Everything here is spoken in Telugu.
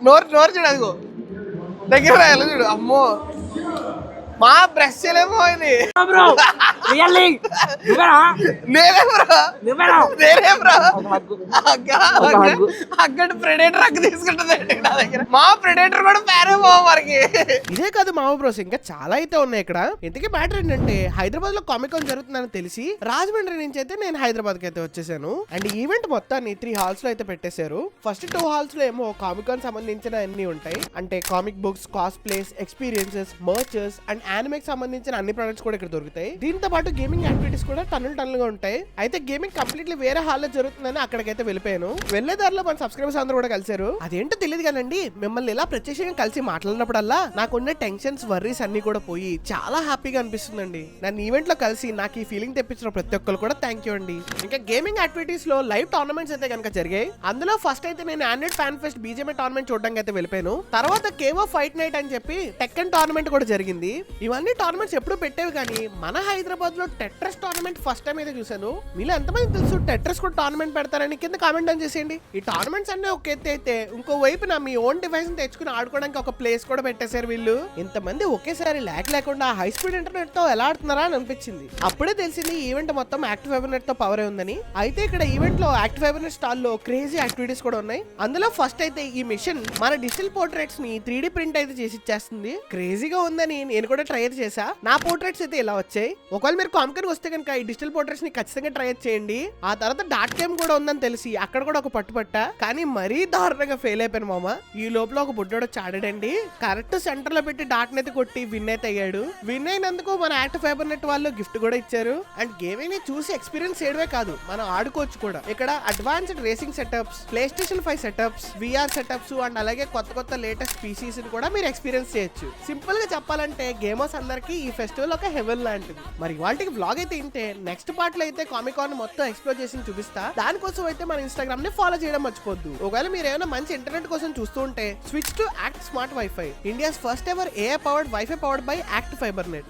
నోరు నోరు చూడు, అదిగో దగ్గర ఎలా చూడు. అమ్మో మా బ్రష్ చేయలేమో ఇది. నేనే బ్రో, నేనే బ్రో. అక్కడ ప్రెడేటర్ అక్క తీసుకుంటుంది నా దగ్గర. మా ప్రెడేటర్ కూడా పేరే పోవ మనకి. ఇదే కాదు మామ బ్రోస్, ఇంకా చాలా అయితే ఉన్నాయి ఇక్కడ. ఇంతకీ మ్యాటర్ ఏంటంటే హైదరాబాద్ లో కామిక్ కాన్ జరుగుతుందని తెలిసి రాజమండ్రి నుంచి అయితే నేను హైదరాబాద్ కి అయితే వచ్చేసాను. అండ్ ఈవెంట్ మొత్తాన్ని 3 హాల్స్ లో అయితే పెట్టేశారు. ఫస్ట్ 2 హాల్స్ లో ఏమో కామిక్ కాన్ సంబంధించిన అన్ని ఉంటాయి. అంటే comic books, cosplays, experiences, merches and యానిమేకి సంబంధించిన అన్ని ప్రొడక్ట్స్ కూడా ఇక్కడ దొరుకుతాయి. దీంతో పాటు గేమింగ్ యాక్టివిటీస్ కూడా టన్నులుగా ఉంటాయి. అయితే గేమింగ్ కంప్లీట్లీ వేరే హాల్ లో జరుగుతుందని అక్కడికైతే వెళ్ళిపోయాను. వెళ్లే దారిలో మన సబ్స్క్రైబర్స్ అందరూ కూడా కలిసారు. అదేంటో తెలియదు కానండి, మిమ్మల్ని ఇలా ప్రత్యక్షంగా కలిసి మాట్లాడినప్పుడల్లా నాకున్న టెన్షన్స్, వర్రీస్ అన్ని కూడా పోయి చాలా హ్యాపీగా అనిపిస్తుందండి. నన్ను ఈవెంట్ లో కలిసి నాకు ఈ ఫీలింగ్ తెప్పించిన ప్రతి ఒక్కరు కూడా థ్యాంక్ యూ అండి. ఇంకా గేమింగ్ యాక్టివిటీస్ లో లైవ్ టోర్నమెంట్స్ అయితే కనుక జరిగాయి. అందులో ఫస్ట్ అయితే నేను ఆండ్రాయిడ్ ఫ్యాన్ ఫెస్ట్ బీజేఎంఐ టోర్నమెంట్ చూడడానికి అయితే వెళ్ళిపోయాను. తర్వాత కేవో ఫైట్ నైట్ అని చెప్పి టెక్కన్ టోర్నమెంట్ కూడా జరిగింది. ఇవన్నీ టోర్నమెంట్స్ ఎప్పుడు పెట్టేవి కానీ మన హైదరాబాద్ లో టెట్రస్ టోర్నమెంట్ ఫస్ట్ టైం అయితే చూసాను. మీలో ఎంతమంది తెలుసు టెట్రస్ కూడా టోర్నమెంట్ పెడతారని కింద కామెంట్ డౌన్ చేసేయండి. ఈ టోర్నమెంట్స్ అన్ని ఒక ఎత్తి అయితే ఇంకో వైపున మీ ఓన్ డివైస్ తెచ్చుకుని ఆడుకోవడానికి ఒక ప్లేస్ కూడా పెట్టేశారు వీళ్ళు. ఇంతమంది ఒకేసారి లేకుండా హై స్పీడ్ ఇంటర్నెట్ తో ఎలా ఆడుతున్నారా అని అనిపించింది. అప్పుడే తెలిసింది ఈ ఈవెంట్ మొత్తం యాక్టివ్ ఫైబర్ నెట్ తో పవర్ ఉందని. అయితే ఇక్కడ ఈవెంట్ లో యాక్టివ్ ఫైబర్ నెట్ స్టాల్ లో క్రేజీ యాక్టివిటీస్ కూడా ఉన్నాయి. అందులో ఫస్ట్ అయితే ఈ మిషన్ మన డిజిటల్ పోర్ట్రేట్స్ ని 3D ప్రింట్ అయితే చేసి ఇచ్చేస్తుంది. క్రేజీగా ఉందని నేను కూడా ట్రై చేసా. నా పోర్ట్రేట్స్ అయితే ఇలా వచ్చాయి. ఒకవేళ మీరు కామిక్ వస్తే కనుక ఈ డిజిటల్ పోర్ట్రేట్స్ ని ఖచ్చితంగా ట్రై చేయండి. ఆ తర్వాత డాట్ గేమ్ కూడా ఉందని తెలిసి అక్కడ కూడా ఒక పట్టుపట్టా, కానీ మరీ దారుణంగా ఫెయిల్ అయిపోయాను మామ. ఈ లోపల ఒక బుడ్డోడు చాడాడండి, కరెక్ట్ సెంటర్ లో పెట్టి డాట్ నెత్తి కొట్టి విన్ అయితే అయ్యాడు. విన్ అయినందుకు మన యాక్టివ్ ఫైబర్ నెట్ వాళ్ళు గిఫ్ట్ కూడా ఇచ్చారు. అండ్ గేమింగ్ ని చూసి ఎక్స్పీరియన్స్ చేయడమే కాదు, మనం ఆడుకోవచ్చు కూడా. ఇక్కడ advanced racing setups, PlayStation 5 setups, VR setups and అలాగే కొత్త లేటెస్ట్ పీసీస్ ని కూడా మీరు ఎక్స్పీరియన్స్ చేయొచ్చు. సింపుల్ గా చెప్పాలంటే గేమర్స్ అందరికి ఈ ఫెస్టివల్ ఒక హెవెన్ లాంటిది. మరి వాళ్ళకి వ్లాగ్ అయితే ఇంతే. నెక్స్ట్ పార్ట్ లో అయితే కామిక్ కాన్ మొత్తం ఎక్స్ప్లోర్ చేసి చూపిస్తా. దానికోసం అయితే మన ఇన్స్టాగ్రామ్ ని ఫాలో చేయడం మర్చిపోద్దు. ఒకవేళ మీరు ఏమైనా మంచి ఇంటర్నెట్ కోసం చూస్తూ ఉంటే switch to act smart wifi, India's first ever AI powered wifi powered by ACT fiber net.